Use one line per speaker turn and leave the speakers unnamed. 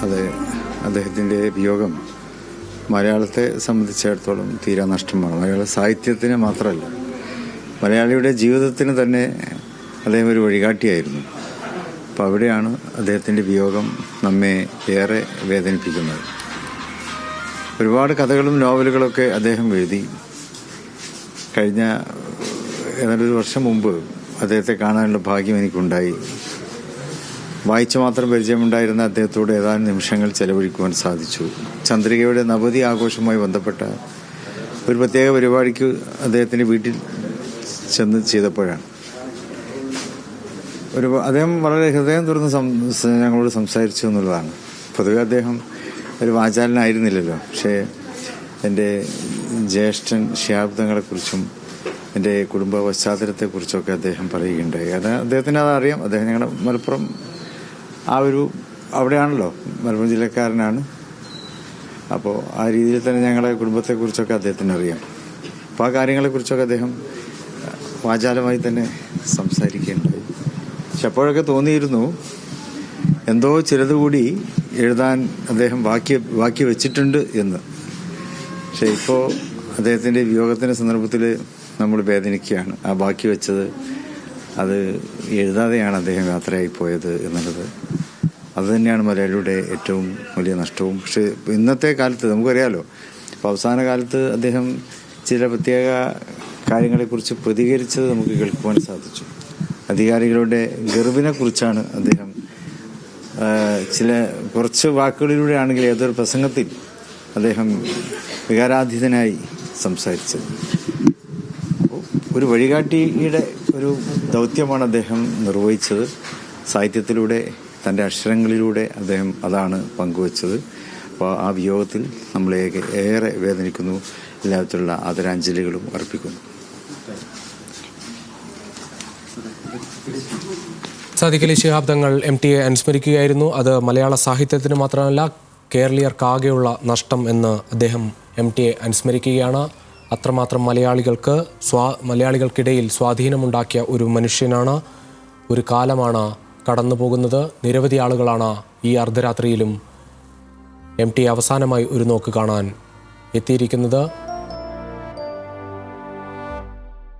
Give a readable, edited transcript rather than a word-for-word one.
അദ്ദേഹത്തിൻ്റെ വിയോഗം മലയാളത്തെ സംബന്ധിച്ചിടത്തോളം തീരാ നഷ്ടമാണ്. മലയാള സാഹിത്യത്തിന് മാത്രമല്ല, മലയാളിയുടെ ജീവിതത്തിന് തന്നെ അദ്ദേഹം ഒരു വഴികാട്ടിയായിരുന്നു. അപ്പോൾ അവിടെയാണ് അദ്ദേഹത്തിൻ്റെ വിയോഗം നമ്മെ ഏറെ വേദനിപ്പിക്കുന്നത്. ഒരുപാട് കഥകളും നോവലുകളൊക്കെ അദ്ദേഹം എഴുതി. കഴിഞ്ഞ ഏതാണ്ടൊരു വർഷം മുമ്പ് അദ്ദേഹത്തെ കാണാനുള്ള ഭാഗ്യം എനിക്കുണ്ടായി. വായിച്ചു മാത്രം പരിചയമുണ്ടായിരുന്ന അദ്ദേഹത്തോട് ഏതാനും നിമിഷങ്ങൾ ചെലവഴിക്കുവാൻ സാധിച്ചു. ചന്ദ്രികയുടെ നവതി ആഘോഷവുമായി ബന്ധപ്പെട്ട ഒരു പ്രത്യേക പരിപാടിക്ക് അദ്ദേഹത്തിൻ്റെ വീട്ടിൽ ചെന്ന് ചെയ്തപ്പോഴാണ് അദ്ദേഹം വളരെ ഹൃദയം തുറന്ന് ഞങ്ങളോട് സംസാരിച്ചു എന്നുള്ളതാണ്. പൊതുവെ അദ്ദേഹം ഒരു വാചാലനായിരുന്നില്ലല്ലോ. പക്ഷേ എൻ്റെ ജ്യേഷ്ഠൻ ശിഹാബ്ദങ്ങളെക്കുറിച്ചും എൻ്റെ കുടുംബ പശ്ചാത്തലത്തെക്കുറിച്ചൊക്കെ അദ്ദേഹം പറയുകയുണ്ടായി. അദ്ദേഹത്തിന് അതറിയാം. അദ്ദേഹം ഞങ്ങളുടെ മലപ്പുറം അവിടെയാണല്ലോ, മലപ്പുറം ജില്ലക്കാരനാണ്. അപ്പോൾ ആ രീതിയിൽ തന്നെ ഞങ്ങളുടെ കുടുംബത്തെക്കുറിച്ചൊക്കെ അദ്ദേഹത്തിന് അറിയാം. അപ്പോൾ ആ കാര്യങ്ങളെക്കുറിച്ചൊക്കെ അദ്ദേഹം വാചാലമായി തന്നെ സംസാരിക്കുകയുണ്ടായി. പക്ഷെ അപ്പോഴൊക്കെ തോന്നിയിരുന്നു എന്തോ ചിലതുകൂടി എഴുതാൻ അദ്ദേഹം ബാക്കി വെച്ചിട്ടുണ്ട് എന്ന്. പക്ഷെ ഇപ്പോൾ അദ്ദേഹത്തിൻ്റെ വിയോഗത്തിൻ്റെ സന്ദർഭത്തിൽ നമ്മൾ വേദനിക്കുകയാണ്. ആ ബാക്കി വെച്ചത് അത് എഴുതാതെയാണ് അദ്ദേഹം യാത്രയായി പോയത് എന്നുള്ളത്. അതുതന്നെയാണ് മലയാളിയുടെ ഏറ്റവും വലിയ നഷ്ടവും. പക്ഷേ ഇന്നത്തെ കാലത്ത് നമുക്കറിയാലോ, ഇപ്പോൾ അവസാന കാലത്ത് അദ്ദേഹം ചില പ്രത്യേക കാര്യങ്ങളെക്കുറിച്ച് പ്രതികരിച്ചത് നമുക്ക് കേൾക്കുവാൻ സാധിച്ചു. അധികാരികളുടെ ഗർവിനെ കുറിച്ചാണ് അദ്ദേഹം കുറച്ച് വാക്കുകളിലൂടെ ആണെങ്കിൽ ഏതൊരു പ്രസംഗത്തിൽ അദ്ദേഹം വികാരാധീതനായി സംസാരിച്ചത്. ഒരു വഴികാട്ടിയുടെ ഒരു ദൗത്യമാണ് അദ്ദേഹം നിർവഹിച്ചത്. സാഹിത്യത്തിലൂടെ, തൻ്റെ അക്ഷരങ്ങളിലൂടെ അദ്ദേഹം അതാണ് പങ്കുവച്ചത്. അപ്പോൾ ആ വിയോഗത്തിൽ നമ്മളെ ഏറെ വേദനിക്കുന്നു. എല്ലാത്തിലുള്ള ആദരാഞ്ജലികളും അർപ്പിക്കുന്നു.
സാദിഖലി ശിഹാബ് തങ്ങൾ MTയെ അനുസ്മരിക്കുകയായിരുന്നു. അത് മലയാള സാഹിത്യത്തിന് മാത്രമല്ല കേരളീയർക്കാകെയുള്ള നഷ്ടം എന്ന് അദ്ദേഹം MTയെ അനുസ്മരിക്കുകയാണ്. അത്രമാത്രം മലയാളികൾക്കിടയിൽ സ്വാധീനമുണ്ടാക്കിയ ഒരു മനുഷ്യനാണ്. ഒരു കാലമാണ് കടന്നു പോകുന്നത്. നിരവധി ആളുകളാണ് ഈ അർദ്ധരാത്രിയിലും MT അവസാനമായി ഒരു നോക്ക് കാണാൻ എത്തിയിരിക്കുന്നത്.